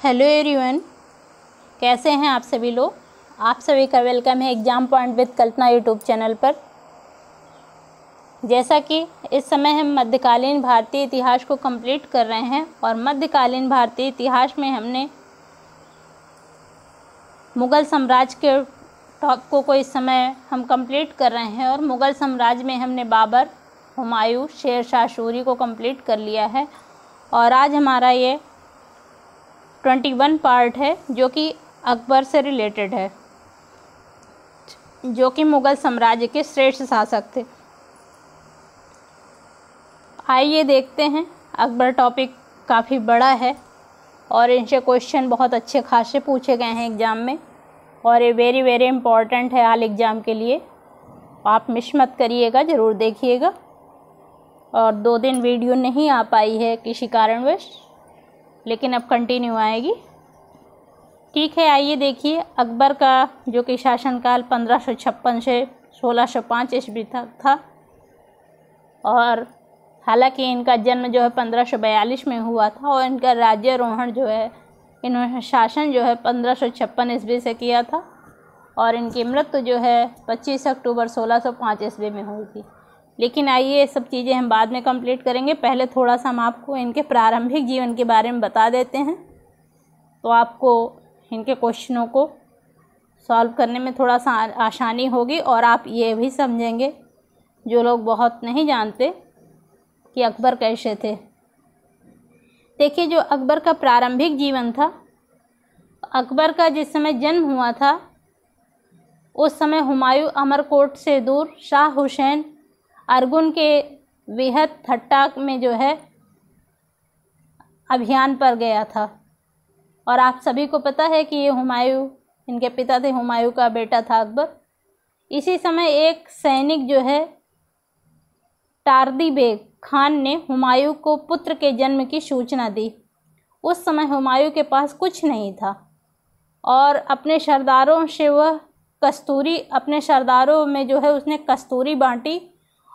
Hello everyone, कैसे हैं आप सभी लोग। आप सभी का वेलकम है exam point with Kalpana YouTube channel पर। जैसा कि इस समय हम मध्यकालीन भारतीय इतिहास को कंप्लीट कर रहे हैं और मध्यकालीन भारतीय इतिहास में हमने मुग़ल साम्राज्य के टॉपिक को इस समय हम कंप्लीट कर रहे हैं और मुग़ल साम्राज्य में हमने बाबर, हुमायूं, शेर शाह सूरी को कंप्लीट कर लिया है। और आज हमारा ये 21 पार्ट है जो कि अकबर से रिलेटेड है, जो कि मुग़ल साम्राज्य के श्रेष्ठ शासक थे। आइए देखते हैं। अकबर टॉपिक काफ़ी बड़ा है और इनसे क्वेश्चन बहुत अच्छे खासे पूछे गए हैं एग्ज़ाम में और ये वेरी इम्पॉर्टेंट है हाल एग्ज़ाम के लिए। आप मिस मत करिएगा, ज़रूर देखिएगा। और 2 दिन वीडियो नहीं आ पाई है किसी कारणवश, लेकिन अब कंटिन्यू आएगी। ठीक है, आइए देखिए। अकबर का जो कि शासनकाल 1556 से 1605 ईस्वी तक था और हालांकि इनका जन्म जो है 1542 में हुआ था और इनका राज्यारोहण जो है, इन्होंने शासन जो है 1556 ईस्वी से किया था और इनकी मृत्यु जो है 25 अक्टूबर 1605 ईस्वी में हुई थी। लेकिन आइए ये सब चीज़ें हम बाद में कंप्लीट करेंगे। पहले थोड़ा सा हम आपको इनके प्रारंभिक जीवन के बारे में बता देते हैं, तो आपको इनके क्वेश्चनों को सॉल्व करने में थोड़ा सा आसानी होगी और आप ये भी समझेंगे जो लोग बहुत नहीं जानते कि अकबर कैसे थे। देखिए, जो अकबर का प्रारंभिक जीवन था, अकबर का जिस समय जन्म हुआ था उस समय हुमायूं अमरकोट से दूर शाह हुसैन अरगुन के विहत थट्टा में जो है अभियान पर गया था। और आप सभी को पता है कि ये हुमायूं, इनके पिता थे, हुमायूं का बेटा था अकबर। इसी समय एक सैनिक जो है टार्दी बेग खान ने हुमायूं को पुत्र के जन्म की सूचना दी। उस समय हुमायूं के पास कुछ नहीं था और अपने सरदारों से वह कस्तूरी, अपने सरदारों में जो है उसने कस्तूरी बांटी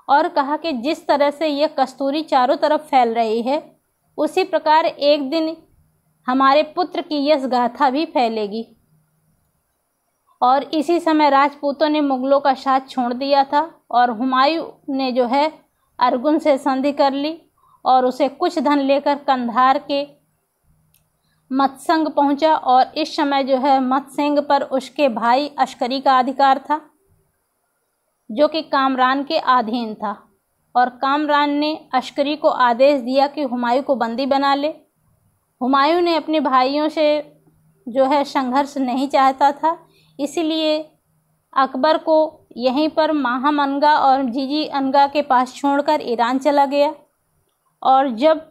और कहा कि जिस तरह से यह कस्तूरी चारों तरफ फैल रही है उसी प्रकार एक दिन हमारे पुत्र की यश गाथा भी फैलेगी। और इसी समय राजपूतों ने मुग़लों का साथ छोड़ दिया था और हुमायूं ने जो है अरगुन से संधि कर ली और उसे कुछ धन लेकर कंधार के मतसंग पहुंचा। और इस समय जो है मतसंग पर उसके भाई अस्करी का अधिकार था जो कि कामरान के अधीन था और कामरान ने अस्करी को आदेश दिया कि हुमायूं को बंदी बना ले। हुमायूं ने अपने भाइयों से जो है संघर्ष नहीं चाहता था, इसीलिए अकबर को यहीं पर माहम अनगा और जीजी अनगा के पास छोड़कर ईरान चला गया। और जब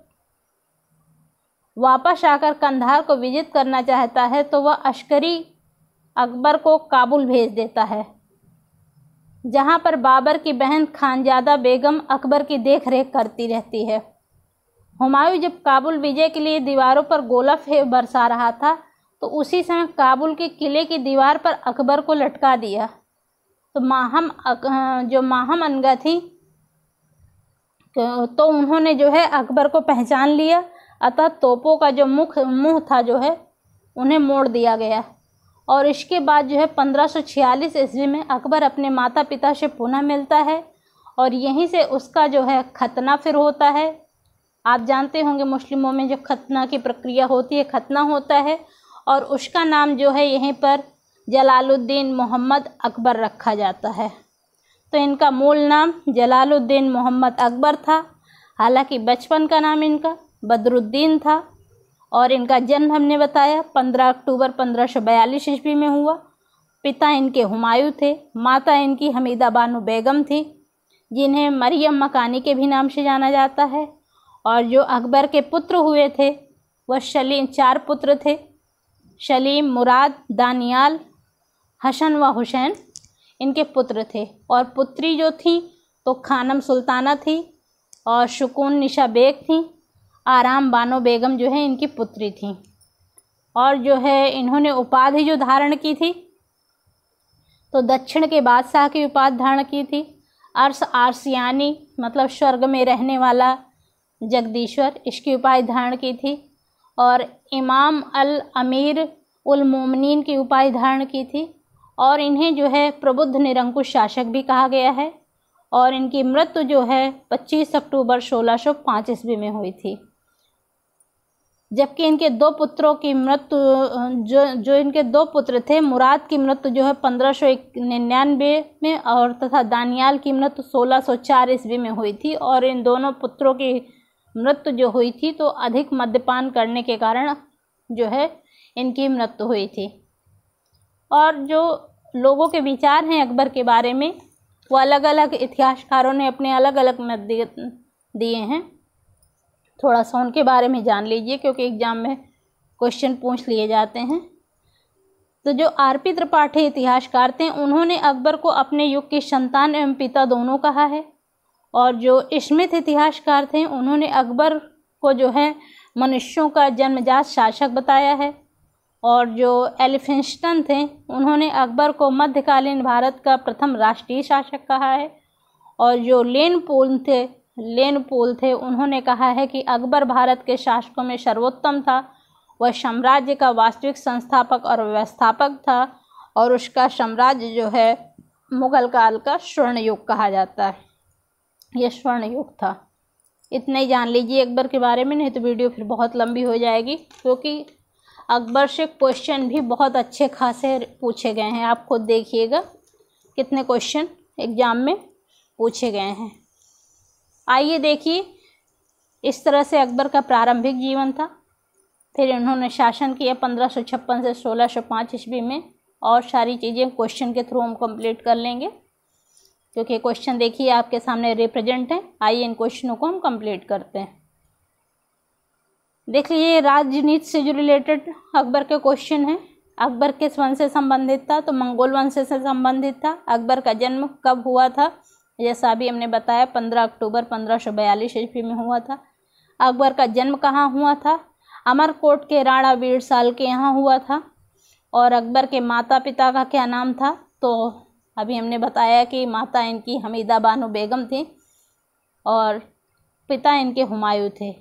वापस आकर कंधार को विजित करना चाहता है तो वह अस्करी अकबर को काबुल भेज देता है, जहां पर बाबर की बहन खानजादा बेगम अकबर की देखरेख करती रहती है। हुमायूं जब काबुल विजय के लिए दीवारों पर गोला बरसा रहा था तो उसी समय काबुल के किले की दीवार पर अकबर को लटका दिया। तो माहम अनगा थी तो उन्होंने जो है अकबर को पहचान लिया, अतः तोपों का जो मुंह था जो है उन्हें मोड़ दिया गया। और इसके बाद जो है 1546 ईस्वी में अकबर अपने माता पिता से पुनः मिलता है और यहीं से उसका जो है खतना फिर होता है। आप जानते होंगे मुस्लिमों में जो खतना की प्रक्रिया होती है, खतना होता है और उसका नाम जो है यहीं पर जलालुद्दीन मोहम्मद अकबर रखा जाता है। तो इनका मूल नाम जलालुद्दीन मोहम्मद अकबर था, हालांकि बचपन का नाम इनका बदरुद्दीन था। और इनका जन्म हमने बताया 15 अक्टूबर 1542 ईस्वी में हुआ। पिता इनके हुमायूं थे, माता इनकी हमीदा बानो बेगम थी, जिन्हें मरियम मकानी के भी नाम से जाना जाता है। और जो अकबर के पुत्र हुए थे वह सलीम, 4 पुत्र थे, सलीम, मुराद, दानियाल, हसन व हुसैन इनके पुत्र थे। और पुत्री जो थी तो खानम सुल्ताना थी और सुकून निशा बेग थी, आराम बानो बेगम जो है इनकी पुत्री थी। और जो है इन्होंने उपाधि जो धारण की थी तो दक्षिण के बादशाह की उपाधि धारण की थी। अर्श आर्सियानी मतलब स्वर्ग में रहने वाला जगदीश्वर, इसकी उपाधि धारण की थी। और इमाम अल अमीर उल मोमिनीन की उपाधि धारण की थी और इन्हें जो है प्रबुद्ध निरंकुश शासक भी कहा गया है। और इनकी मृत्यु जो है 25 अक्टूबर 1605 ईस्वी में हुई थी। जबकि इनके दो पुत्रों की मृत्यु जो इनके दो पुत्र थे, मुराद की मृत्यु जो है 1599 में और तथा दानियाल की मृत्यु 1604 ईस्वी में हुई थी। और इन दोनों पुत्रों की मृत्यु जो हुई थी तो अधिक मद्यपान करने के कारण जो है इनकी मृत्यु हुई थी। और जो लोगों के विचार हैं अकबर के बारे में वो अलग अलग इतिहासकारों ने अपने अलग अलग मत दिए हैं। थोड़ा सा उनके बारे में जान लीजिए क्योंकि एग्जाम में क्वेश्चन पूछ लिए जाते हैं। तो जो आर.पी. त्रिपाठी इतिहासकार थे उन्होंने अकबर को अपने युग की संतान एवं पिता दोनों कहा है। और जो स्मिथ इतिहासकार थे उन्होंने अकबर को जो है मनुष्यों का जन्मजात शासक बताया है। और जो एलिफिंस्टन थे उन्होंने अकबर को मध्यकालीन भारत का प्रथम राष्ट्रीय शासक कहा है। और जो लेन पोल थे उन्होंने कहा है कि अकबर भारत के शासकों में सर्वोत्तम था। वह साम्राज्य का वास्तविक संस्थापक और व्यवस्थापक था और उसका साम्राज्य जो है मुगल काल का स्वर्ण युग कहा जाता है। यह स्वर्ण युग था। इतना ही जान लीजिए अकबर के बारे में, नहीं तो वीडियो फिर बहुत लंबी हो जाएगी क्योंकि अकबर से क्वेश्चन भी बहुत अच्छे खासे पूछे गए हैं। आप खुद देखिएगा कितने क्वेश्चन एग्जाम में पूछे गए हैं। आइए देखिए, इस तरह से अकबर का प्रारंभिक जीवन था। फिर इन्होंने शासन किया 1556 से 1605 ईस्वी में। और सारी चीज़ें क्वेश्चन के थ्रू हम कंप्लीट कर लेंगे क्योंकि क्वेश्चन देखिए आपके सामने रिप्रेजेंट हैं। आइए इन क्वेश्चनों को हम कंप्लीट करते हैं। देख लीजिए, राजनीति से जो रिलेटेड अकबर के क्वेश्चन हैं। अकबर किस वंश से संबंधित था? तो मंगोल वंश से संबंधित था। अकबर का जन्म कब हुआ था? जैसा अभी हमने बताया 15 अक्टूबर 1542 ईस्वी में हुआ था। अकबर का जन्म कहाँ हुआ था? अमरकोट के राणा वीरसाल के यहाँ हुआ था। और अकबर के माता पिता का क्या नाम था? तो अभी हमने बताया कि माता इनकी हमीदा बानो बेगम थी और पिता इनके हुमायूं थे।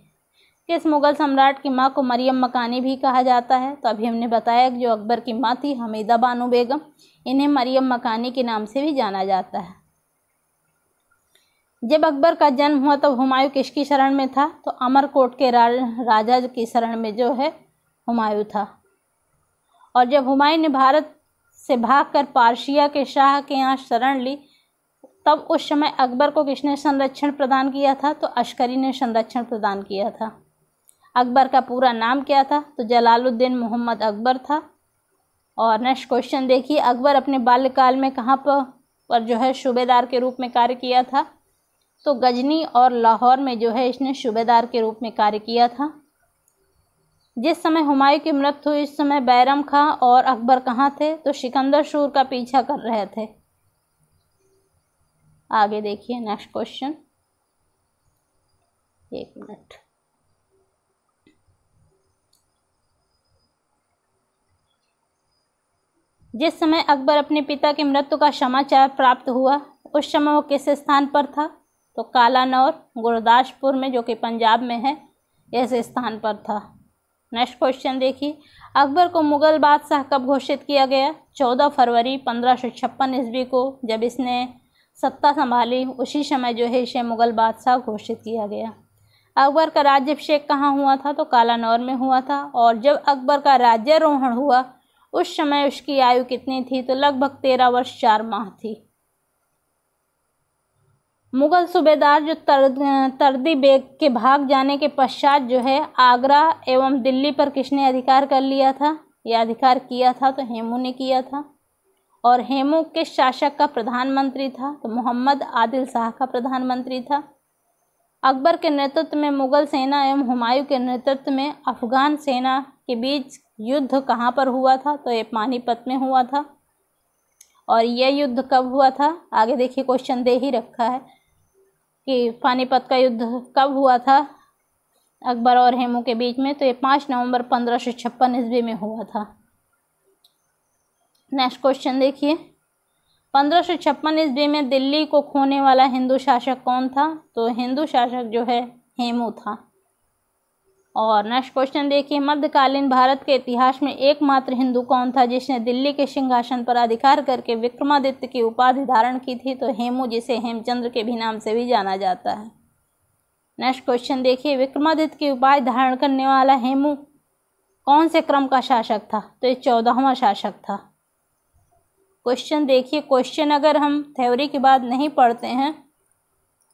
किस मुग़ल सम्राट की माँ को मरियम मकानी भी कहा जाता है? तो अभी हमने बताया कि जो अकबर की माँ थी हमीदा बानो बेगम, इन्हें मरियम मकानी के नाम से भी जाना जाता है। जब अकबर का जन्म हुआ तो हुमायूं किसकी शरण में था? तो अमरकोट के राजा की शरण में जो है हुमायूं था। और जब हुमायूं ने भारत से भागकर पारसिया के शाह के यहाँ शरण ली तब उस समय अकबर को किसने संरक्षण प्रदान किया था? तो अस्करी ने संरक्षण प्रदान किया था। अकबर का पूरा नाम क्या था? तो जलालुद्दीन मोहम्मद अकबर था। और नेक्स्ट क्वेश्चन देखिए, अकबर अपने बाल्यकाल में कहाँ पर जो है सूबेदार के रूप में कार्य किया था? तो गजनी और लाहौर में जो है इसने सूबेदार के रूप में कार्य किया था। जिस समय हुमायूं की मृत्यु हुई इस समय बैरम खां और अकबर कहाँ थे? तो सिकंदर सूर का पीछा कर रहे थे। आगे देखिए नेक्स्ट क्वेश्चन, एक मिनट। जिस समय अकबर अपने पिता की मृत्यु का समाचार प्राप्त हुआ उस समय वो किस स्थान पर था? तो कालानौर गुरदासपुर में, जो कि पंजाब में है, इस स्थान पर था। नेक्स्ट क्वेश्चन देखिए, अकबर को मुगल बादशाह कब घोषित किया गया? 14 फरवरी 1556 ईस्वी को जब इसने सत्ता संभाली उसी समय जो है इसे मुगल बादशाह घोषित किया गया। अकबर का राज्याभिषेक कहाँ हुआ था? तो कालानौर में हुआ था। और जब अकबर का राज्यारोहण हुआ उस समय उसकी आयु कितनी थी? तो लगभग 13 वर्ष 4 माह थी। मुगल सूबेदार जो तर्दी बेग के भाग जाने के पश्चात जो है आगरा एवं दिल्ली पर किसने अधिकार कर लिया था? यह अधिकार किया था तो हेमू ने किया था। और हेमू किस शासक का प्रधानमंत्री था? तो मोहम्मद आदिल शाह का प्रधानमंत्री था। अकबर के नेतृत्व में मुगल सेना एवं हुमायूं के नेतृत्व में अफगान सेना के बीच युद्ध कहाँ पर हुआ था? तो ये पानीपत में हुआ था। और यह युद्ध कब हुआ था? आगे देखिए, क्वेश्चन दे ही रखा है कि पानीपत का युद्ध कब हुआ था अकबर और हेमू के बीच में? तो ये 5 नवंबर 1556 ईस्वी में हुआ था। नेक्स्ट क्वेश्चन देखिए, 1556 ईस्वी में दिल्ली को खोने वाला हिंदू शासक कौन था? तो हिंदू शासक जो है हेमू था। और नेक्स्ट क्वेश्चन देखिए, मध्यकालीन भारत के इतिहास में एकमात्र हिंदू कौन था जिसने दिल्ली के सिंहासन पर अधिकार करके विक्रमादित्य की उपाधि धारण की थी? तो हेमू, जिसे हेमचंद्र के भी नाम से भी जाना जाता है। नेक्स्ट क्वेश्चन देखिए, विक्रमादित्य की उपाधि धारण करने वाला हेमू कौन से क्रम का शासक था? तो ये 14वां शासक था। क्वेश्चन देखिए, क्वेश्चन अगर हम थ्योरी की बात नहीं पढ़ते हैं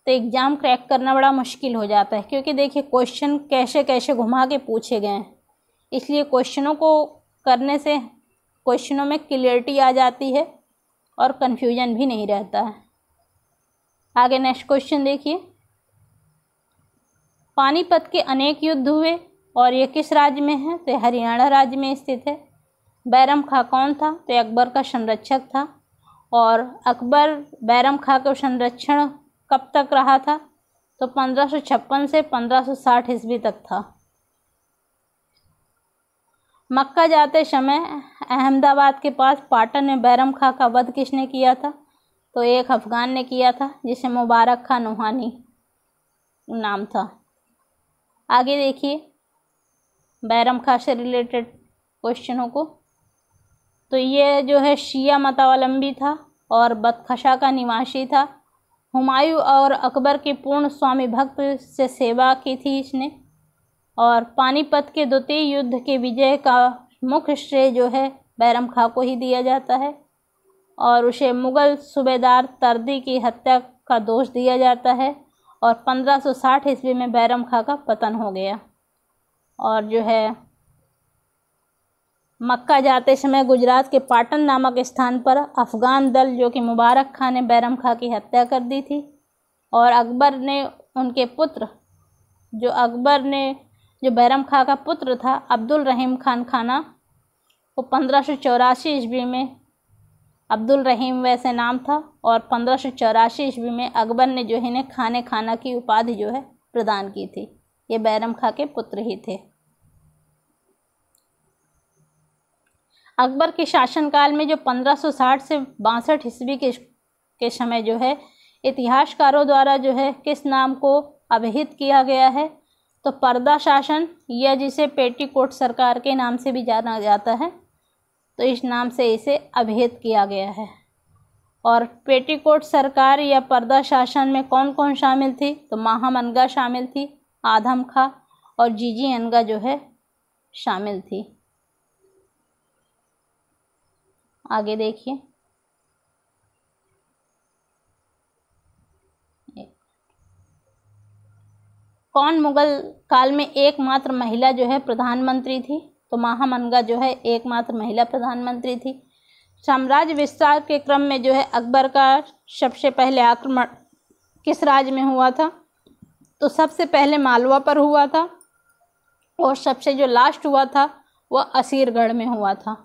तो एग्ज़ाम क्रैक करना बड़ा मुश्किल हो जाता है, क्योंकि देखिए क्वेश्चन कैसे कैसे घुमा के पूछे गए हैं। इसलिए क्वेश्चनों को करने से क्वेश्चनों में क्लियरिटी आ जाती है और कन्फ्यूजन भी नहीं रहता है। आगे नेक्स्ट क्वेश्चन देखिए, पानीपत के अनेक युद्ध हुए और ये किस राज्य में है? तो हरियाणा राज्य में स्थित है। बैरम खां कौन था? तो अकबर का संरक्षक था। और अकबर बैरम खां का संरक्षण कब तक रहा था? तो 1556 से 1560 ईस्वी तक था। मक्का जाते समय अहमदाबाद के पास पाटन में बैरम खां का वध किसने किया था? तो एक अफगान ने किया था, जिसे मुबारक खां नूहानी नाम था। आगे देखिए बैरम खां से रिलेटेड क्वेश्चनों को। तो ये जो है शिया मतावलंबी था और बदखशा का निवासी था। हुमायूं और अकबर के पूर्ण स्वामी भक्त से सेवा की थी इसने। और पानीपत के द्वितीय युद्ध के विजय का मुख्य श्रेय जो है बैरम खां को ही दिया जाता है और उसे मुग़ल सूबेदार तर्दी की हत्या का दोष दिया जाता है। और 1560 ईस्वी में बैरम खां का पतन हो गया। और जो है मक्का जाते समय गुजरात के पाटन नामक स्थान पर अफ़गान दल जो कि मुबारक खां ने बैरम खां की हत्या कर दी थी। और अकबर ने उनके पुत्र जो बैरम खां का पुत्र था अब्दुल रहीम खान खाना, वो 1584 ईस्वी में, अब्दुल रहीम वैसे नाम था, और 1584 ईस्वी में अकबर ने जो इन्हें खाने खाना की उपाधि जो है प्रदान की थी। ये बैरम खां के पुत्र ही थे। अकबर के शासनकाल में जो 1560 से 62 ईस्वी के समय जो है इतिहासकारों द्वारा जो है किस नाम को अभिहित किया गया है? तो पर्दा शासन, या जिसे पेटीकोट सरकार के नाम से भी जाना जाता है, तो इस नाम से इसे अभिहित किया गया है। और पेटीकोट सरकार या पर्दा शासन में कौन कौन शामिल थी? तो महामनगा शामिल थी, आदम खां और जीजी अनगा जो है शामिल थी। आगे देखिए, कौन मुगल काल में एकमात्र महिला जो है प्रधानमंत्री थी? तो महामनगा जो है एकमात्र महिला प्रधानमंत्री थी। साम्राज्य विस्तार के क्रम में जो है अकबर का सबसे पहले आक्रमण किस राज्य में हुआ था? तो सबसे पहले मालवा पर हुआ था और सबसे जो लास्ट हुआ था वह असीरगढ़ में हुआ था।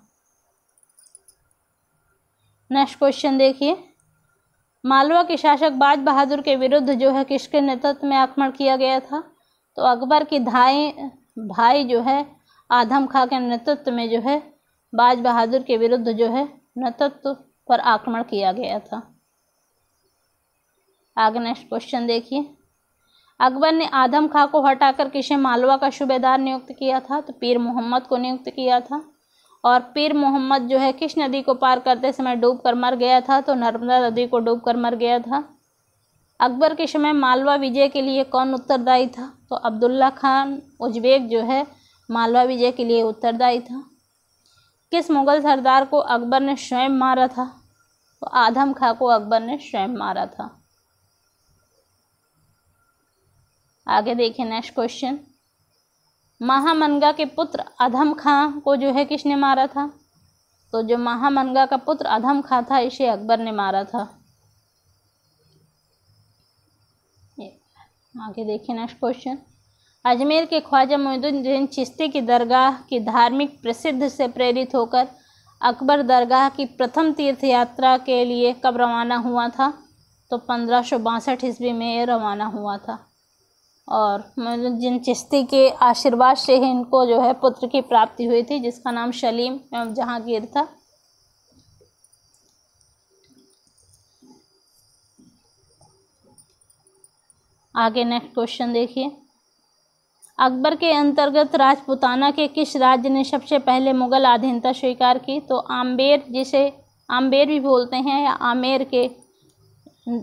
नेक्स्ट क्वेश्चन देखिए, मालवा के शासक बाज बहादुर के विरुद्ध जो है किसके नेतृत्व में आक्रमण किया गया था? तो अकबर के भाई जो है आदम खां के नेतृत्व में जो है बाज बहादुर के विरुद्ध जो है नेतृत्व पर आक्रमण किया गया था। आगे नेक्स्ट क्वेश्चन देखिए, अकबर ने आदम खां को हटाकर किसे मालवा का सूबेदार नियुक्त किया था? तो पीर मोहम्मद को नियुक्त किया था। और पीर मोहम्मद जो है किस नदी को पार करते समय डूबकर मर गया था? तो नर्मदा नदी को डूबकर मर गया था। अकबर के समय मालवा विजय के लिए कौन उत्तरदायी था? तो अब्दुल्ला खान उज़्बेक जो है मालवा विजय के लिए उत्तरदायी था। किस मुग़ल सरदार को अकबर ने स्वयं मारा था? तो आदम खां को अकबर ने स्वयं मारा था। आगे देखिए नेक्स्ट क्वेश्चन, महामनगा के पुत्र आदम खां को जो है किसने मारा था? तो जो महामनगा का पुत्र आदम खां था इसे अकबर ने मारा था। आगे देखिए नेक्स्ट क्वेश्चन, अजमेर के ख्वाजा मोइनुद्दीन चिश्ती की दरगाह की धार्मिक प्रसिद्ध से प्रेरित होकर अकबर दरगाह की प्रथम तीर्थ यात्रा के लिए कब रवाना हुआ था? तो 1562 ईस्वी में ये रवाना हुआ था। और मोइनुद्दीन चिश्ती के आशीर्वाद से ही इनको जो है पुत्र की प्राप्ति हुई थी, जिसका नाम सलीम एवं जहांगीर था। आगे नेक्स्ट क्वेश्चन देखिए, अकबर के अंतर्गत राजपूताना के किस राज्य ने सबसे पहले मुग़ल अधीनता स्वीकार की? तो आम्बेर, जिसे आम्बेर भी बोलते हैं, या आमेर के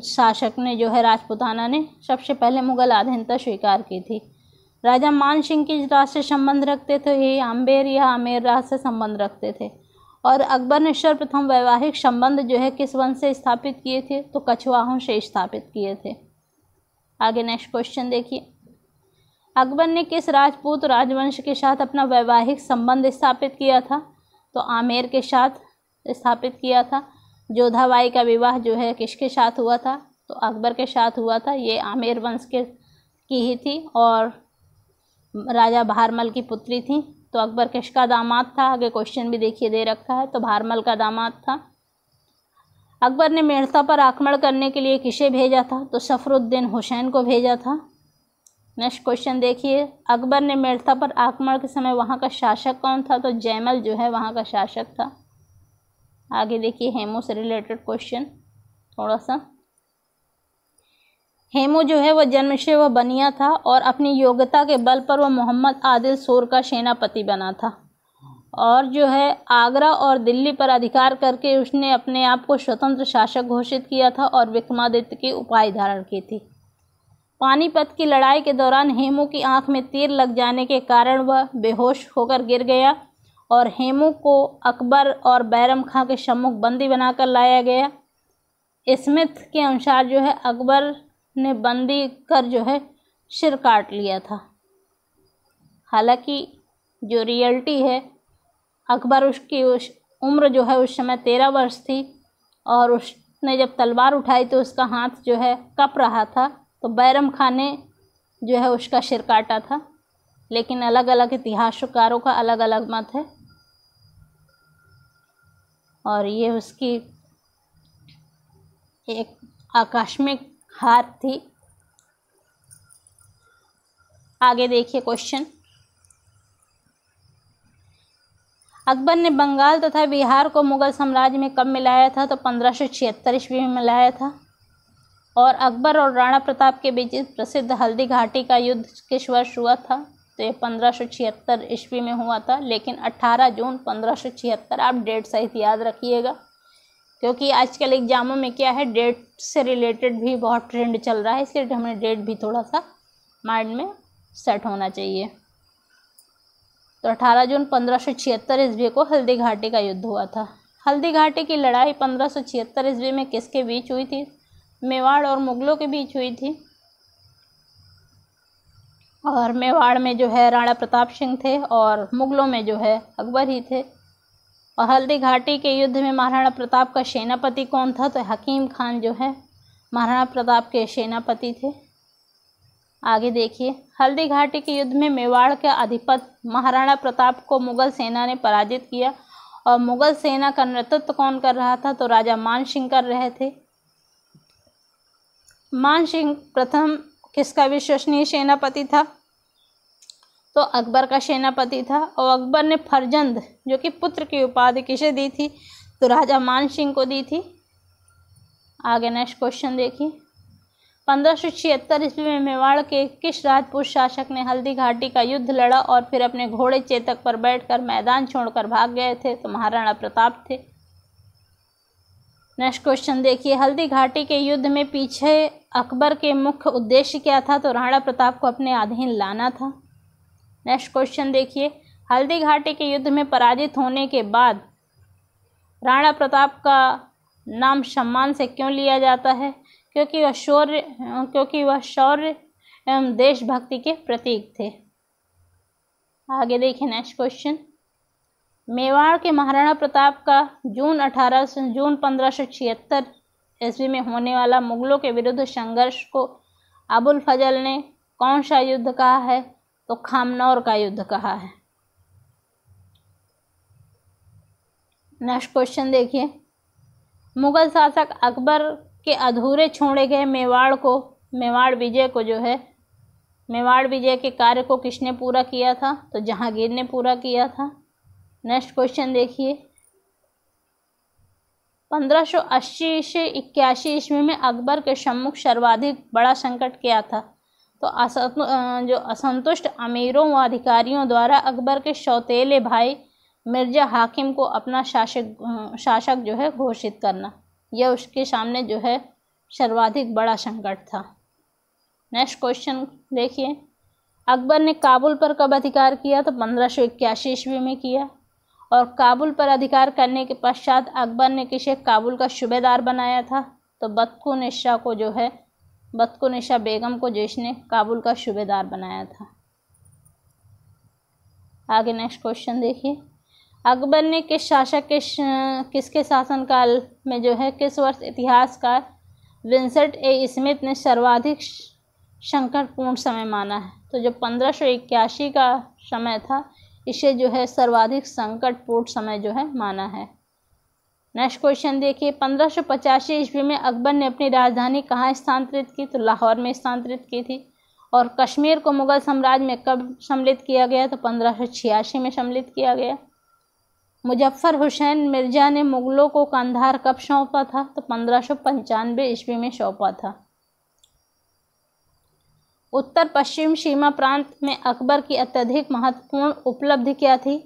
शासक ने जो है राजपूताना ने सबसे पहले मुग़ल अधीनता स्वीकार की थी। राजा मान सिंह किस राज से संबंध रखते थे? ये आम्बेर या आमेर राज से संबंध रखते थे। और अकबर ने सर्वप्रथम वैवाहिक संबंध जो है किस वंश से स्थापित किए थे? तो कछवाहों से स्थापित किए थे। आगे नेक्स्ट क्वेश्चन देखिए, अकबर ने किस राजपूत राजवंश के साथ अपना वैवाहिक संबंध स्थापित किया था? तो आमेर के साथ स्थापित किया था। जोधाबाई का विवाह जो है किसके साथ हुआ था? तो अकबर के साथ हुआ था। ये आमेर वंश की ही थी और राजा भारमल की पुत्री थी। तो अकबर किसका दामाद था? आगे क्वेश्चन भी देखिए दे रखा है, तो भारमल का दामाद था। अकबर ने मेड़ता पर आक्रमण करने के लिए किसे भेजा था? तो सफरुद्दीन हुसैन को भेजा था। नेक्स्ट क्वेश्चन देखिए, अकबर ने मेड़ता पर आक्रमण के समय वहाँ का शासक कौन था? तो जयमल जो है वहाँ का शासक था। आगे देखिए हेमू से रिलेटेड क्वेश्चन थोड़ा सा। हेमू जो है वह जन्म से वह बनिया था और अपनी योग्यता के बल पर वह मोहम्मद आदिल शोर का सेनापति बना था। और जो है आगरा और दिल्ली पर अधिकार करके उसने अपने आप को स्वतंत्र शासक घोषित किया था और विक्रमादित्य की उपाधि धारण की थी। पानीपत की लड़ाई के दौरान हेमू की आंख में तीर लग जाने के कारण वह बेहोश होकर गिर गया और हेमू को अकबर और बैरम खां के सम्मुख बंदी बनाकर लाया गया। स्मिथ के अनुसार जो है अकबर ने बंदी कर जो है सिर काट लिया था। हालांकि जो रियलिटी है, अकबर उसकी उम्र जो है उस समय 13 वर्ष थी और उसने जब तलवार उठाई तो उसका हाथ जो है कँप रहा था। तो बैरम खान ने जो है उसका सिर काटा था, लेकिन अलग अलग इतिहासकारों का अलग अलग मत है और ये उसकी एक आकस्मिक हार थी। आगे देखिए क्वेश्चन, अकबर ने बंगाल तथा बिहार को मुगल साम्राज्य में कब मिलाया था? तो 1576 ईस्वी में मिलाया था। और अकबर और राणा प्रताप के बीच प्रसिद्ध हल्दी घाटी का युद्ध किस वर्ष हुआ था? तो ये 1576 ईस्वी में हुआ था, लेकिन 18 जून 1576। आप डेट सहित याद रखिएगा, क्योंकि आजकल एग्जामों में क्या है, डेट से रिलेटेड भी बहुत ट्रेंड चल रहा है, इसलिए हमें डेट भी थोड़ा सा माइंड में सेट होना चाहिए। तो 18 जून 1576 ईस्वी को हल्दी घाटी का युद्ध हुआ था। हल्दी घाटी की लड़ाई 1576 ईस्वी में किसके बीच हुई थी? मेवाड़ और मुगलों के बीच हुई थी। और मेवाड़ में जो है राणा प्रताप सिंह थे और मुगलों में जो है अकबर ही थे। और हल्दी घाटी के युद्ध में महाराणा प्रताप का सेनापति कौन था? तो हकीम खान जो है महाराणा प्रताप के सेनापति थे। आगे देखिए, हल्दी घाटी के युद्ध में मेवाड़ के अधिपति महाराणा प्रताप को मुगल सेना ने पराजित किया और मुगल सेना का नेतृत्व कौन कर रहा था? तो राजा मान सिंह कर रहे थे। मान सिंह प्रथम किसका विश्वसनीय सेनापति था? तो अकबर का सेनापति था। और अकबर ने फरजंद जो कि पुत्र की उपाधि किसे दी थी? तो राजा मान सिंह को दी थी। आगे नेक्स्ट क्वेश्चन देखिए, 1576 ईस्वी में मेवाड़ के किस राजपूत शासक ने हल्दी घाटी का युद्ध लड़ा और फिर अपने घोड़े चेतक पर बैठकर मैदान छोड़कर भाग गए थे? तो महाराणा प्रताप थे। नेक्स्ट क्वेश्चन देखिए, हल्दी घाटी के युद्ध में पीछे अकबर के मुख्य उद्देश्य क्या था? तो राणा प्रताप को अपने अधीन लाना था। नेक्स्ट क्वेश्चन देखिए, हल्दी घाटी के युद्ध में पराजित होने के बाद राणा प्रताप का नाम सम्मान से क्यों लिया जाता है? क्योंकि वह शौर्य एवं देशभक्ति के प्रतीक थे। आगे देखिए नेक्स्ट क्वेश्चन, मेवाड़ के महाराणा प्रताप का जून 1576 ईस्वी में होने वाला मुगलों के विरुद्ध संघर्ष को अबुल फजल ने कौन सा युद्ध कहा है? तो खामनौर का युद्ध कहा है। नेक्स्ट क्वेश्चन देखिए, मुगल शासक अकबर के अधूरे छोड़े गए मेवाड़ विजय के कार्य को किसने पूरा किया था? तो जहांगीर ने पूरा किया था। नेक्स्ट क्वेश्चन देखिए, 1580 से 81 ईस्वी में अकबर के सम्मुख सर्वाधिक बड़ा संकट क्या था? तो जो असंतुष्ट अमीरों व अधिकारियों द्वारा अकबर के सौतेले भाई मिर्ज़ा हाकिम को अपना शासक जो है घोषित करना, यह उसके सामने जो है सर्वाधिक बड़ा संकट था। नेक्स्ट क्वेश्चन देखिए, अकबर ने काबुल पर कब अधिकार किया? तो 1581 ईस्वी में किया। और काबुल पर अधिकार करने के पश्चात अकबर ने किसे काबुल का सूबेदार बनाया था? तो बतकुनिसा बेगम को, जिसने काबुल का सूबेदार बनाया था। आगे नेक्स्ट क्वेश्चन देखिए, अकबर ने किस शासक किसके शासनकाल में जो है किस वर्ष इतिहासकार विंसेंट ए स्मिथ ने सर्वाधिक संकटपूर्ण समय माना है? तो जो 1581 का समय था, इसे जो है सर्वाधिक संकटपूर्ण समय जो है माना है। नेक्स्ट क्वेश्चन देखिए, 1585 ईस्वी में अकबर ने अपनी राजधानी कहाँ स्थानांतरित की? तो लाहौर में स्थानांतरित की थी। और कश्मीर को मुगल साम्राज्य में कब सम्मिलित किया गया? तो 1586 में सम्मिलित किया गया। मुजफ्फर हुसैन मिर्ज़ा ने मुगलों को कंधार कब सौंपा था? तो 1595 ईस्वी में सौंपा था। उत्तर पश्चिम सीमा प्रांत में अकबर की अत्यधिक महत्वपूर्ण उपलब्धि क्या थी?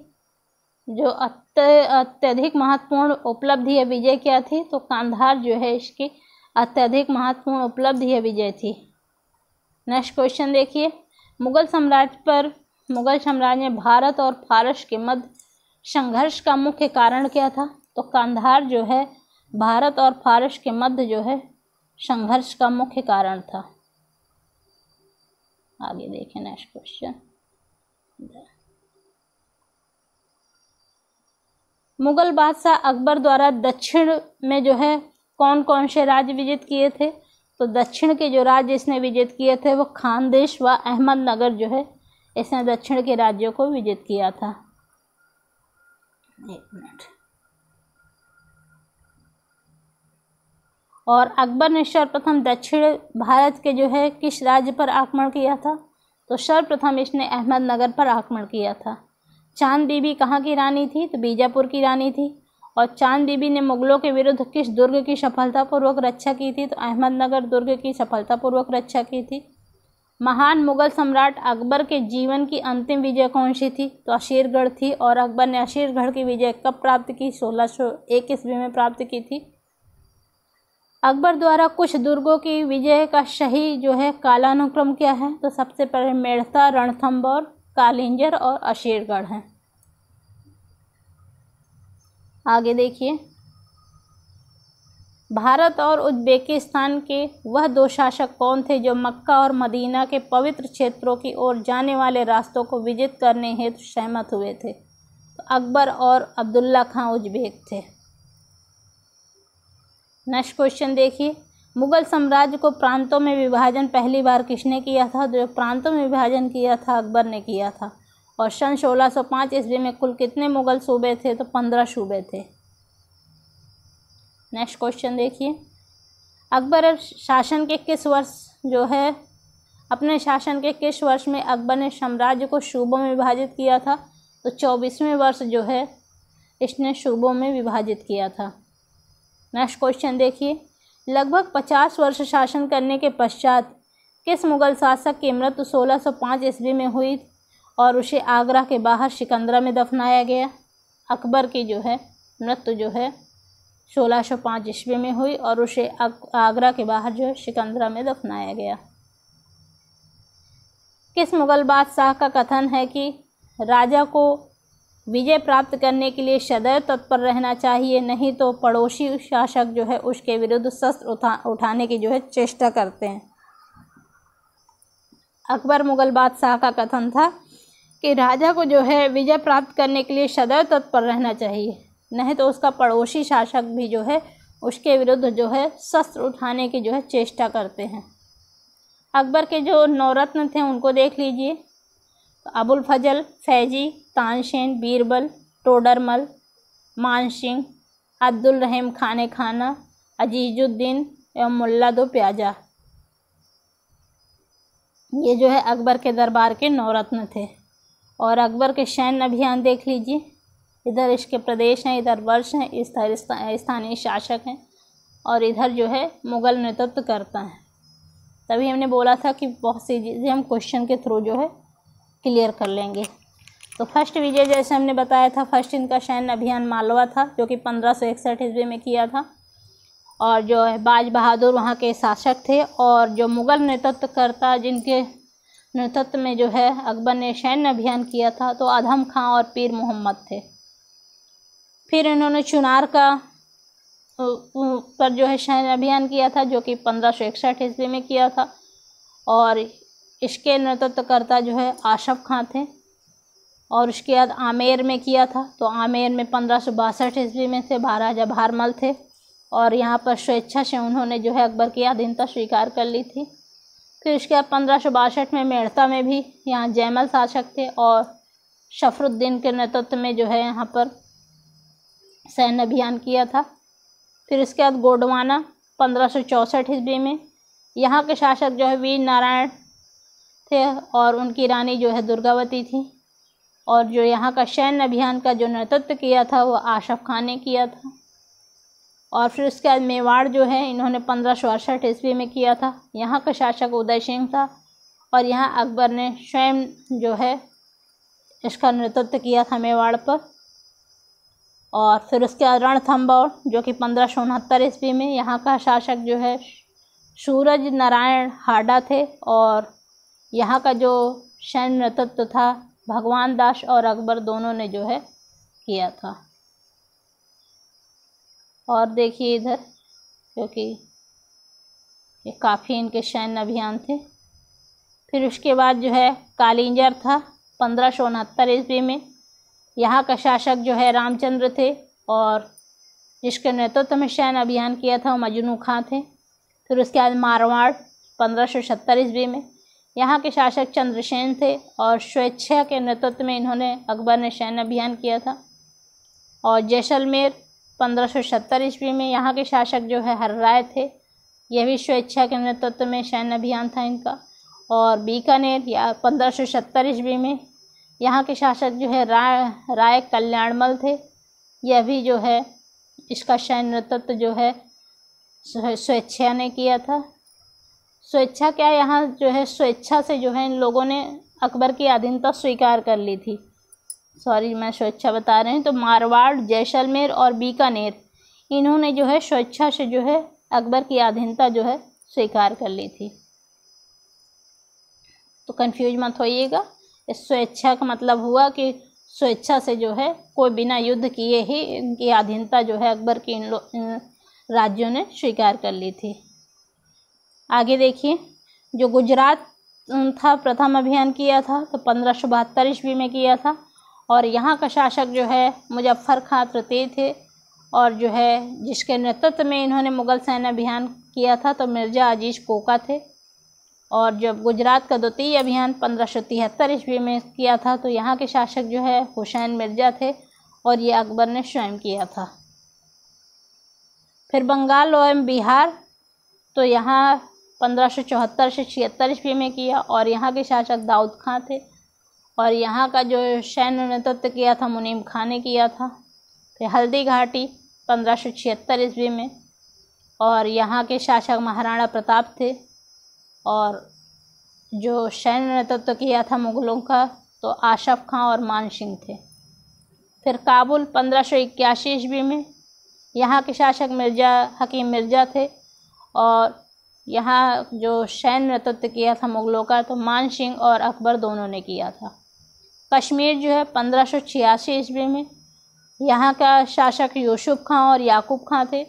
जो अत्यधिक महत्वपूर्ण उपलब्धि या विजय क्या थी? तो कंधार जो है इसकी अत्यधिक महत्वपूर्ण उपलब्धि या विजय थी। नेक्स्ट क्वेश्चन देखिए, मुगल साम्राज्य में भारत और फारस के मध्य संघर्ष का मुख्य कारण क्या था? तो कंधार जो है भारत और फारस के मध्य जो है संघर्ष का मुख्य कारण था। आगे देखें नेक्स्ट क्वेश्चन, मुगल बादशाह अकबर द्वारा दक्षिण में जो है कौन कौन से राज्य विजित किए थे? तो दक्षिण के जो राज्य इसने विजित किए थे वो खानदेश व अहमदनगर जो है इसने दक्षिण के राज्यों को विजित किया था। एक मिनट। और अकबर ने सर्वप्रथम दक्षिण भारत के जो है किस राज्य पर आक्रमण किया था? तो सर्वप्रथम इसने अहमदनगर पर आक्रमण किया था। चांद बीबी कहाँ की रानी थी? तो बीजापुर की रानी थी। और चांद बीबी ने मुगलों के विरुद्ध किस दुर्ग की सफलतापूर्वक रक्षा की थी? तो अहमदनगर दुर्ग की सफलतापूर्वक रक्षा की थी। महान मुगल सम्राट अकबर के जीवन की अंतिम विजय कौन सी थी? तो अशीरगढ़ थी। और अकबर ने अशीरगढ़ की विजय कब प्राप्त की? 1601 ईस्वी में प्राप्त की थी। अकबर द्वारा कुछ दुर्गों की विजय का सही जो है कालानुक्रम क्या है? तो सबसे पहले मेड़ता, रणथंभौर, कालिंजर और अशीरगढ़ हैं। आगे देखिए, भारत और उज्बेकिस्तान के वह दो शासक कौन थे जो मक्का और मदीना के पवित्र क्षेत्रों की ओर जाने वाले रास्तों को विजित करने हेतु सहमत हुए थे? तो अकबर और अब्दुल्ला खां उज्बेक थे। नेक्स्ट क्वेश्चन देखिए, मुगल साम्राज्य को प्रांतों में विभाजन पहली बार किसने किया था? जो प्रांतों में विभाजन किया था अकबर ने किया था। और सन 1605 ईस्वी में कुल कितने मुगल सूबे थे? तो 15 सूबे थे। नेक्स्ट क्वेश्चन देखिए, अकबर शासन के किस वर्ष जो है अपने शासन के किस वर्ष में अकबर ने साम्राज्य को सूबों में विभाजित किया था? तो 24वें वर्ष जो है इसने सूबों में विभाजित किया था। नेक्स्ट क्वेश्चन देखिए, लगभग 50 वर्ष शासन करने के पश्चात किस मुगल शासक की मृत्यु 1605 ईस्वी में हुई और उसे आगरा के बाहर सिकंदरा में दफनाया गया? अकबर की जो है मृत्यु जो है 1605 ईस्वी में हुई और उसे आगरा के बाहर जो है सिकंदरा में दफनाया गया। किस मुगल बादशाह का कथन है कि राजा को विजय प्राप्त करने के लिए सदैव तत्पर रहना चाहिए, नहीं तो पड़ोसी शासक जो है उसके विरुद्ध शस्त्र उठाने की जो है चेष्टा करते हैं? अकबर मुगल बादशाह का कथन था कि राजा को जो है विजय प्राप्त करने के लिए सदैव तत्पर रहना चाहिए, नहीं तो उसका पड़ोसी शासक भी जो है उसके विरुद्ध जो है शस्त्र उठाने की जो है चेष्टा करते हैं। अकबर के जो नौरत्न थे उनको देख लीजिए, तो अबुल फजल, फैजी, तानसेन, बीरबल, टोडरमल, मानसिंह, अब्दुल रहीम खाने खाना, अजीजुद्दीन एवं मुल्ला दो प्याजा, ये जो है अकबर के दरबार के नौरत्न थे। और अकबर के सैन्य अभियान देख लीजिए, इधर इसके प्रदेश हैं, इधर वर्ष हैं, इधर स्थानीय शासक हैं और इधर जो है मुगल नेतृत्व करता है। तभी हमने बोला था कि बहुत सी चीज़ें हम क्वेश्चन के थ्रू जो है क्लियर कर लेंगे। तो फर्स्ट विजय जैसे हमने बताया था, फर्स्ट इनका सैन्य अभियान मालवा था जो कि 1561 ईस्वी में किया था। और जो है बाज बहादुर वहाँ के शासक थे, और जो मुग़ल नेतृत्वकर्ता जिनके नेतृत्व में जो है अकबर ने सैन्य अभियान किया था तो अधम खां और पीर मोहम्मद थे। फिर इन्होंने चुनार का पर जो है सैन्य अभियान किया था जो कि 1561 ईस्वी में किया था, और इसके नेतृत्वकर्ता जो है आशफ खां थे। और उसके बाद आमेर में किया था, तो आमेर में 1562 ईस्वी में से महाराजा भारमल थे, और यहाँ पर स्वेच्छा से उन्होंने जो है अकबर की अधीनता स्वीकार कर ली थी। फिर उसके बाद 1562 में मेड़ता में भी यहाँ जयमल शासक थे, और शफरुद्दीन के नेतृत्व में जो है यहाँ पर सैन्य अभियान किया था। फिर इसके बाद गोंडवाना 1564 ईस्वी में, यहाँ के शासक जो है वीर नारायण थे, और उनकी रानी जो है दुर्गावती थी। और जो यहाँ का सैन्य अभियान का जो नेतृत्व किया था वो आशफ खान ने किया था। और फिर उसके बाद मेवाड़ जो है इन्होंने 1568 ईस्वी में किया था। यहाँ का शासक उदय सिंह था, और यहाँ अकबर ने स्वयं जो है इसका नेतृत्व किया था मेवाड़ पर। और फिर उसके बाद रणथंभौर जो कि 1569 ईस्वी में, यहाँ का शासक जो है सूरज नारायण हाडा थे, और यहाँ का जो सैन्य नेतृत्व था भगवान दास और अकबर दोनों ने जो है किया था। और देखिए इधर, क्योंकि ये काफ़ी इनके सैन्य अभियान थे। फिर उसके बाद जो है कालिंजर था 1569 ईस्वी में, यहाँ का शासक जो है रामचंद्र थे, और जिसके नेतृत्व में सैन्य अभियान किया था वो मजनू खां थे। फिर उसके बाद मारवाड़ 1570 ईस्वी में, यहाँ के शासक चंद्रसेन थे, और स्वेच्छा के नेतृत्व में इन्होंने अकबर ने सैन्य अभियान किया था। और जैसलमेर 1570 ईस्वी में, यहाँ के शासक जो है हर्राय थे, यह भी स्वेच्छा के नेतृत्व में सैन्य अभियान था इनका। और बीकानेर या 1570 ईस्वी में, यहाँ के शासक जो है राय कल्याणमल थे, यह भी जो है इसका सैन्य नेतृत्व जो है स्वेच्छा ने किया था। स्वेच्छा क्या, यहाँ जो है स्वेच्छा से जो है इन लोगों ने अकबर की अधीनता स्वीकार कर ली थी। सॉरी, मैं स्वेच्छा बता रही हूँ। तो मारवाड़, जैसलमेर और बीकानेर, इन्होंने जो है स्वेच्छा से जो है अकबर की अधीनता जो है स्वीकार कर ली थी। तो कंफ्यूज मत होइएगा, इस स्वेच्छा का मतलब हुआ कि स्वेच्छा से जो है कोई बिना युद्ध किए ही इनकी अधीनता जो है अकबर की इन राज्यों ने स्वीकार कर ली थी। आगे देखिए, जो गुजरात था प्रथम अभियान किया था तो 1572 ईस्वी में किया था, और यहाँ का शासक जो है मुजफ्फर खां तृतीय थे, और जो है जिसके नेतृत्व में इन्होंने मुग़ल सैन्य अभियान किया था तो मिर्ज़ा अजीज़ कोका थे। और जब गुजरात का द्वितीय अभियान 1573 ईस्वी में किया था तो यहाँ के शासक जो है हुसैन मिर्ज़ा थे, और ये अकबर ने स्वयं किया था। फिर बंगाल एवं बिहार, तो यहाँ 1574 से 76 ईस्वी में किया, और यहाँ के शासक दाऊद खां थे, और यहाँ का जो सैन्य नेतृत्व किया था मुनीम खां ने किया था। फिर हल्दी घाटी 1576 ईस्वी में, और यहाँ के शासक महाराणा प्रताप थे, और जो सैन्य नेतृत्व किया था मुग़लों का तो आशफ खां और मान सिंह थे। फिर काबुल 1581 ईस्वी में, यहाँ के शासक मिर्ज़ा हकीम मिर्ज़ा थे, और यहाँ जो सैन्य नेतृत्व किया था मुग़लों का तो मान सिंह और अकबर दोनों ने किया था। कश्मीर जो है 1586 ईस्वी में, यहाँ का शासक यूसुफ खां और याकूब खां थे,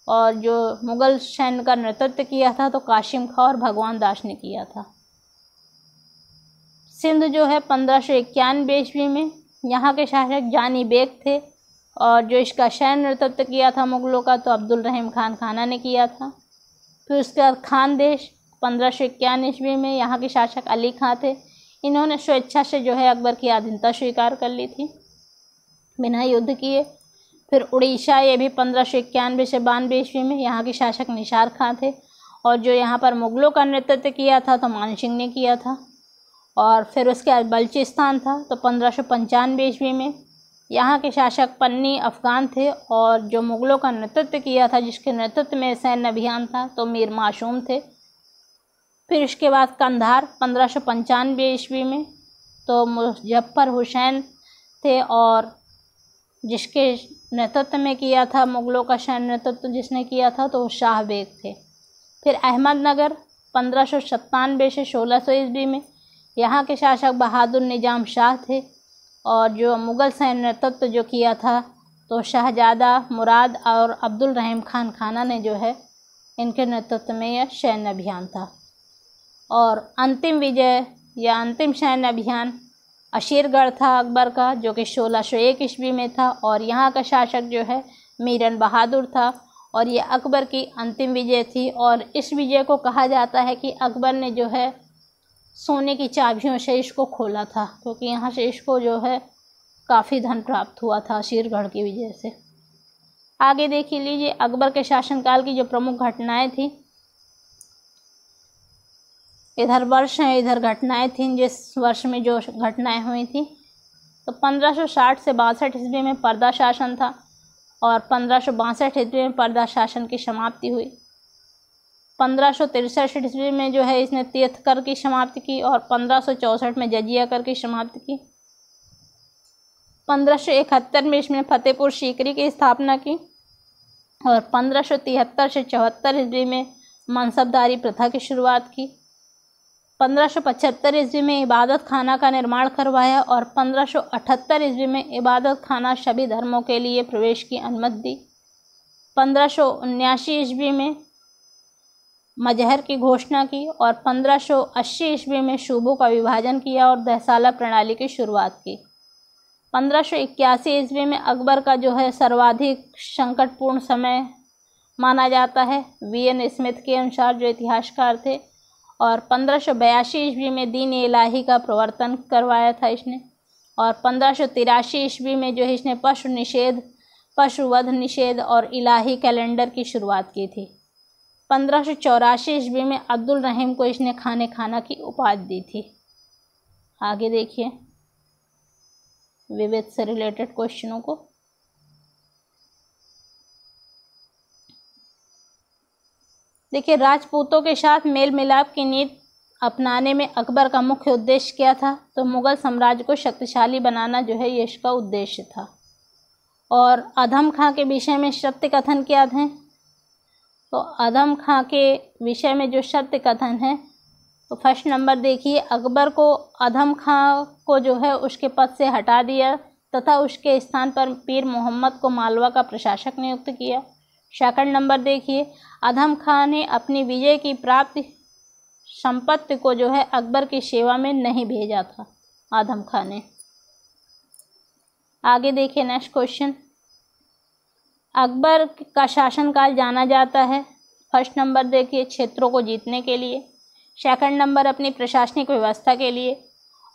और जो मुग़ल सैन्य का नेतृत्व किया था तो कासिम खां और भगवान दास ने किया था। सिंध जो है 1591 ईस्वी में, यहाँ के शासक जानी बेग थे, और जो इसका सैन्य नेतृत्व किया था मुग़लों का तो अब्दुल रहीम खान खाना ने किया था। फिर उसके बाद खानदेश 1551 ईस्वी में, यहाँ के शासक अली खां थे, इन्होंने स्वेच्छा से जो है अकबर की अधीनता स्वीकार कर ली थी बिना युद्ध किए। फिर उड़ीसा, ये भी 1591 से 92 ईस्वी में, यहाँ के शासक निसार खां थे, और जो यहाँ पर मुग़लों का नेतृत्व किया था तो मान सिंह ने किया था। और फिर उसके बाद बलूचिस्तान था तो 1595 ईस्वी में, यहाँ के शासक पन्नी अफ़गान थे, और जो मुग़लों का नेतृत्व किया था जिसके नेतृत्व में सैन्य अभियान था तो मीर मासूम थे। फिर उसके बाद कंधार 1595 ईस्वी में, तो मुजफ्फर हुसैन थे और जिसके नेतृत्व में किया था, मुग़लों का सैन्य नेतृत्व जिसने किया था तो वो शाह बेग थे। फिर अहमदनगर 1597 से 1600 ईस्वी में, यहाँ के शासक बहादुर निजाम शाह थे और जो मुग़ल सैन्य नेतृत्व जो किया था तो शहजादा मुराद और अब्दुल रहीम खान खाना ने जो है इनके नेतृत्व में यह सैन्य अभियान था। और अंतिम विजय या अंतिम सैन्य अभियान अशीरगढ़ था अकबर का, जो कि 1601 ईस्वी में था और यहाँ का शासक जो है मीरन बहादुर था और ये अकबर की अंतिम विजय थी। और इस विजय को कहा जाता है कि अकबर ने जो है सोने की चाबियों से इसको खोला था, क्योंकि यहाँ से इसको जो है काफ़ी धन प्राप्त हुआ था अशीरगढ़ की विजय से। आगे देख लीजिए अकबर के शासनकाल की जो प्रमुख घटनाएं थी, इधर वर्ष हैं इधर घटनाएं थीं। जिस वर्ष में जो घटनाएं हुई थी तो 1560 से 62 ईस्वी में पर्दा शासन था और 1562 ईस्वी में पर्दा शासन की समाप्ति हुई। 1563 ईस्वी में जो है इसने तीर्थ कर की समाप्ति की और 1564 में जजिया कर की समाप्ति की। 1571 में इसमें फतेहपुर सीकरी की स्थापना की और 1573 से 74 ईस्वी में मनसबदारी प्रथा की शुरुआत की। 1575 ईस्वी में इबादत खाना का निर्माण करवाया और 1578 ईस्वी में इबादत खाना सभी धर्मों के लिए प्रवेश की अनुमति दी। 1579 ईस्वी में मजहर की घोषणा की और 1580 ईस्वी में सूबों का विभाजन किया और दहसाला प्रणाली की शुरुआत की। 1581 ईस्वी में अकबर का जो है सर्वाधिक संकटपूर्ण समय माना जाता है वी.एन. स्मिथ के अनुसार, जो इतिहासकार थे। और 1582 ईस्वी में दीन इलाही का प्रवर्तन करवाया था इसने और 1583 ईस्वी में जो है इसने पशुवध निषेध और इलाही कैलेंडर की शुरुआत की थी। 1584 ईस्वी में अब्दुल रहीम को इसने खाने खाना की उपाधि दी थी। आगे देखिए विविध से रिलेटेड क्वेश्चनों को। देखिए राजपूतों के साथ मेल मिलाप की नीति अपनाने में अकबर का मुख्य उद्देश्य क्या था? तो मुगल साम्राज्य को शक्तिशाली बनाना जो है ये इसका उद्देश्य था। और अधम खां के विषय में सत्य कथन क्या थे? तो अधम खां के विषय में जो सत्य कथन है तो फर्स्ट नंबर देखिए, अकबर को अधम खां को जो है उसके पद से हटा दिया तथा उसके स्थान पर पीर मोहम्मद को मालवा का प्रशासक नियुक्त किया। सेकंड नंबर देखिए, अधम खां ने अपनी विजय की प्राप्त संपत्ति को जो है अकबर की सेवा में नहीं भेजा था आदम खां ने। आगे देखिए नेक्स्ट क्वेश्चन, अकबर का शासनकाल जाना जाता है। फर्स्ट नंबर देखिए क्षेत्रों को जीतने के लिए, सेकंड नंबर अपनी प्रशासनिक व्यवस्था के लिए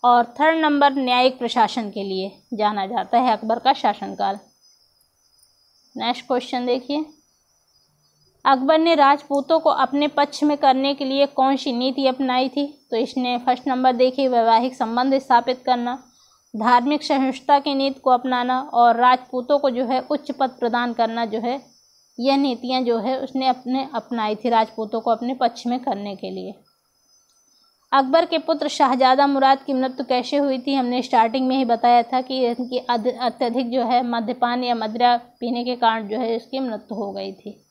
और थर्ड नंबर न्यायिक प्रशासन के लिए जाना जाता है अकबर का शासनकाल। नेक्स्ट क्वेश्चन देखिए, अकबर ने राजपूतों को अपने पक्ष में करने के लिए कौन सी नीति अपनाई थी? तो इसने फर्स्ट नंबर देखिए वैवाहिक संबंध स्थापित करना, धार्मिक सहिष्णुता की नीति को अपनाना और राजपूतों को जो है उच्च पद प्रदान करना जो है यह नीतियां जो है उसने अपनाई थी राजपूतों को अपने पक्ष में करने के लिए। अकबर के पुत्र शाहजादा मुराद की मृत्यु कैसे हुई थी? हमने स्टार्टिंग में ही बताया था कि इनकी अत्यधिक जो है मद्यपान या मदिरा पीने के कारण जो है इसकी मृत्यु हो गई थी।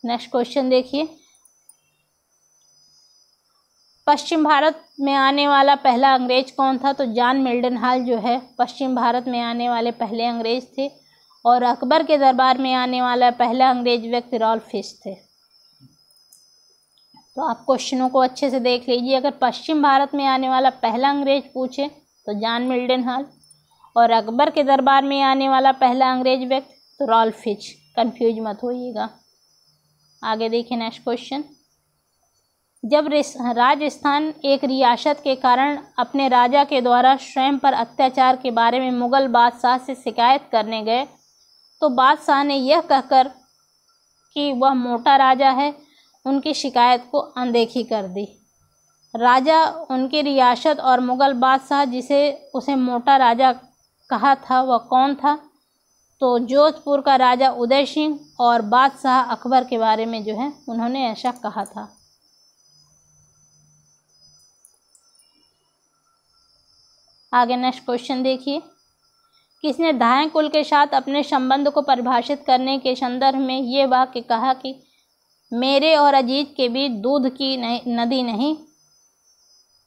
नेक्स्ट क्वेश्चन देखिए, पश्चिम भारत में आने वाला पहला अंग्रेज कौन था? तो जॉन मिल्डनहाल जो है पश्चिम भारत में आने वाले पहले अंग्रेज थे और अकबर के दरबार में आने वाला पहला अंग्रेज व्यक्ति रॉल्फ फिश थे। तो आप क्वेश्चनों को अच्छे से देख लीजिए। अगर पश्चिम भारत में आने वाला पहला अंग्रेज पूछे तो जॉन मिल्डनहाल और अकबर के दरबार में आने वाला पहला अंग्रेज व्यक्ति तो रॉल्फ फिश, कंफ्यूज मत होइएगा। आगे देखिए नेक्स्ट क्वेश्चन, जब राजस्थान एक रियासत के कारण अपने राजा के द्वारा स्वयं पर अत्याचार के बारे में मुगल बादशाह से शिकायत करने गए तो बादशाह ने यह कहकर कि वह मोटा राजा है उनकी शिकायत को अनदेखी कर दी। राजा उनकी रियासत और मुगल बादशाह जिसे उसे मोटा राजा कहा था वह कौन था? तो जोधपुर का राजा उदय सिंह और बादशाह अकबर के बारे में जो है उन्होंने ऐसा कहा था। आगे नेक्स्ट क्वेश्चन देखिए, किसने धाय कुल के साथ अपने संबंध को परिभाषित करने के संदर्भ में ये वाक्य कहा कि मेरे और अजीत के बीच दूध की नदी नहीं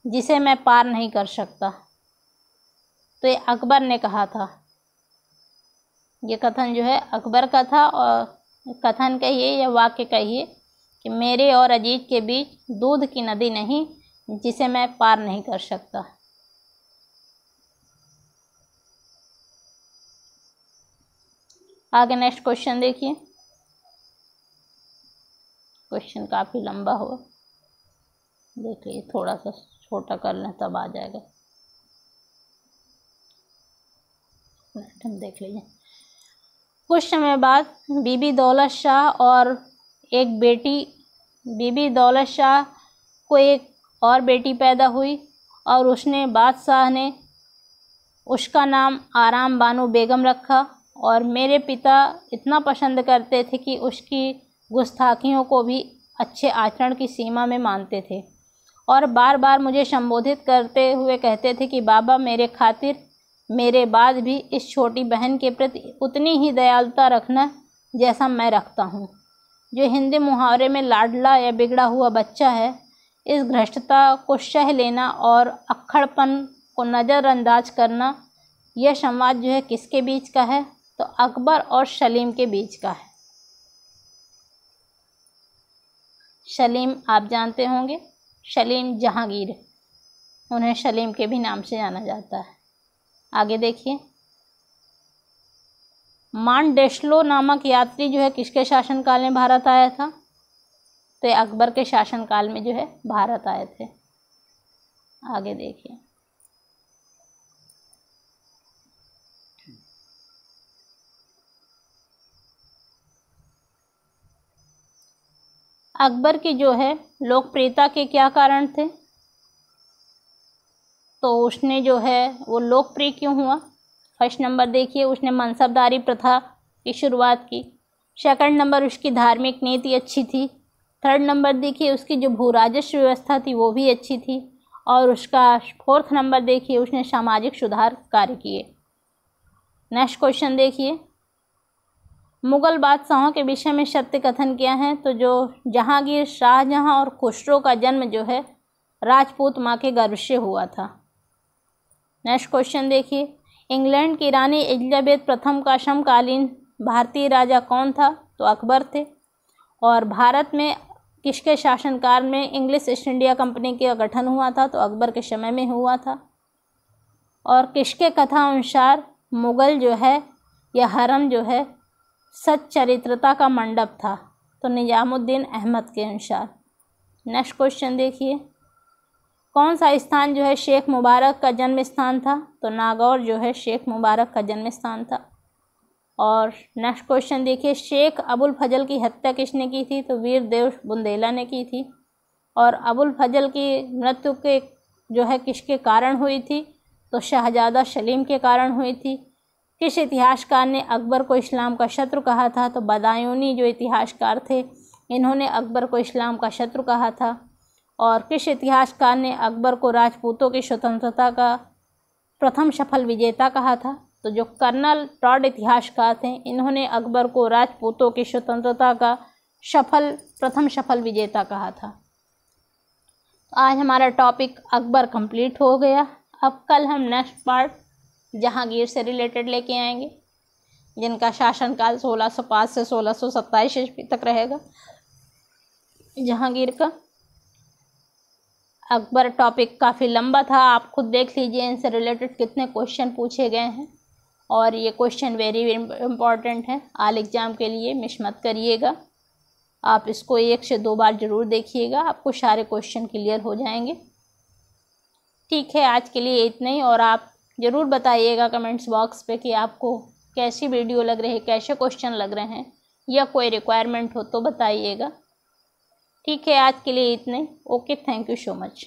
जिसे मैं पार नहीं कर सकता। तो ये अकबर ने कहा था। ये कथन जो है अकबर का था, और कथन कहिए या वाक्य कहिए कि मेरे और अजीत के बीच दूध की नदी नहीं जिसे मैं पार नहीं कर सकता। आगे नेक्स्ट क्वेश्चन देखिए, क्वेश्चन काफ़ी लंबा हो, देख लीजिए, थोड़ा सा छोटा कर लें तब आ जाएगा। देख लीजिए, कुछ समय बाद बीबी दौलत शाह और एक बेटी, बीबी दौलत शाह को एक और बेटी पैदा हुई और उसने बादशाह ने उसका नाम आराम बानो बेगम रखा। और मेरे पिता इतना पसंद करते थे कि उसकी गुस्ताखियों को भी अच्छे आचरण की सीमा में मानते थे और बार बार मुझे संबोधित करते हुए कहते थे कि बाबा, मेरे खातिर मेरे बाद भी इस छोटी बहन के प्रति उतनी ही दयालुता रखना जैसा मैं रखता हूँ। जो हिंदी मुहावरे में लाडला या बिगड़ा हुआ बच्चा है, इस भ्रष्टता को सह लेना और अक्खड़पन को नज़रअंदाज करना, यह संवाद जो है किसके बीच का है? तो अकबर और सलीम के बीच का है। सलीम आप जानते होंगे, सलीम जहांगीर, उन्हें सलीम के भी नाम से जाना जाता है। आगे देखिए, मांडेस्लो नामक यात्री जो है किसके शासनकाल में भारत आया था? तो ये अकबर के शासनकाल में जो है भारत आए थे। आगे देखिए, अकबर की जो है लोकप्रियता के क्या कारण थे? तो उसने जो है वो लोकप्रिय क्यों हुआ? फर्स्ट नंबर देखिए, उसने मनसबदारी प्रथा की शुरुआत की। सेकंड नंबर, उसकी धार्मिक नीति अच्छी थी। थर्ड नंबर देखिए, उसकी जो भू राजस्व व्यवस्था थी वो भी अच्छी थी। और उसका फोर्थ नंबर देखिए, उसने सामाजिक सुधार कार्य किए। नेक्स्ट क्वेश्चन देखिए, मुग़ल बादशाहों के विषय में सत्य कथन क्या है? तो जो जहांगीर, शाहजहां और खुसरो का जन्म जो है राजपूत माँ के गर्भ से हुआ था। नेक्स्ट क्वेश्चन देखिए, इंग्लैंड की रानी एलिजाबेथ प्रथम का समकालीन भारतीय राजा कौन था? तो अकबर थे। और भारत में किसके शासनकाल में इंग्लिश ईस्ट इंडिया कंपनी का गठन हुआ था? तो अकबर के समय में हुआ था। और किसके कथा अनुसार मुग़ल जो है यह हरम जो है सच्चरित्रता का मंडप था? तो निजामुद्दीन अहमद के अनुसार। नेक्स्ट क्वेश्चन देखिए, कौन सा स्थान जो है शेख मुबारक का जन्म स्थान था? तो नागौर जो है शेख मुबारक का जन्म स्थान था। और नेक्स्ट क्वेश्चन देखिए, शेख अबुल फजल की हत्या किसने की थी? तो वीर देव बुंदेला ने की थी। और अबुल फजल की मृत्यु के जो है किसके कारण हुई थी? तो शहजादा सलीम के कारण हुई थी। किस इतिहासकार ने अकबर को इस्लाम का शत्रु कहा था? तो बदायूनी जो इतिहासकार थे, इन्होंने अकबर को इस्लाम का शत्रु कहा था। और किस इतिहासकार ने अकबर को राजपूतों की स्वतंत्रता का प्रथम सफल विजेता कहा था? तो जो कर्नल टॉड इतिहासकार थे, इन्होंने अकबर को राजपूतों की स्वतंत्रता का प्रथम सफल विजेता कहा था। तो आज हमारा टॉपिक अकबर कंप्लीट हो गया। अब कल हम नेक्स्ट पार्ट जहांगीर से रिलेटेड लेके आएंगे, जिनका शासनकाल 1605 से 1627 ईस्वी तक रहेगा। जहांगीर का अकबर टॉपिक काफ़ी लंबा था, आप खुद देख लीजिए इनसे रिलेटेड कितने क्वेश्चन पूछे गए हैं। और ये क्वेश्चन वेरी इम्पॉर्टेंट है, ऑल एग्ज़ाम के लिए मिस मत करिएगा। आप इसको 1 से 2 बार ज़रूर देखिएगा, आपको सारे क्वेश्चन क्लियर हो जाएंगे। ठीक है, आज के लिए इतना ही। और आप ज़रूर बताइएगा कमेंट्स बॉक्स पे कि आपको कैसी वीडियो लग रही है, कैसे क्वेश्चन लग रहे हैं, या कोई रिक्वायरमेंट हो तो बताइएगा। ठीक है, आज के लिए इतना ही। Okay, thank you so much.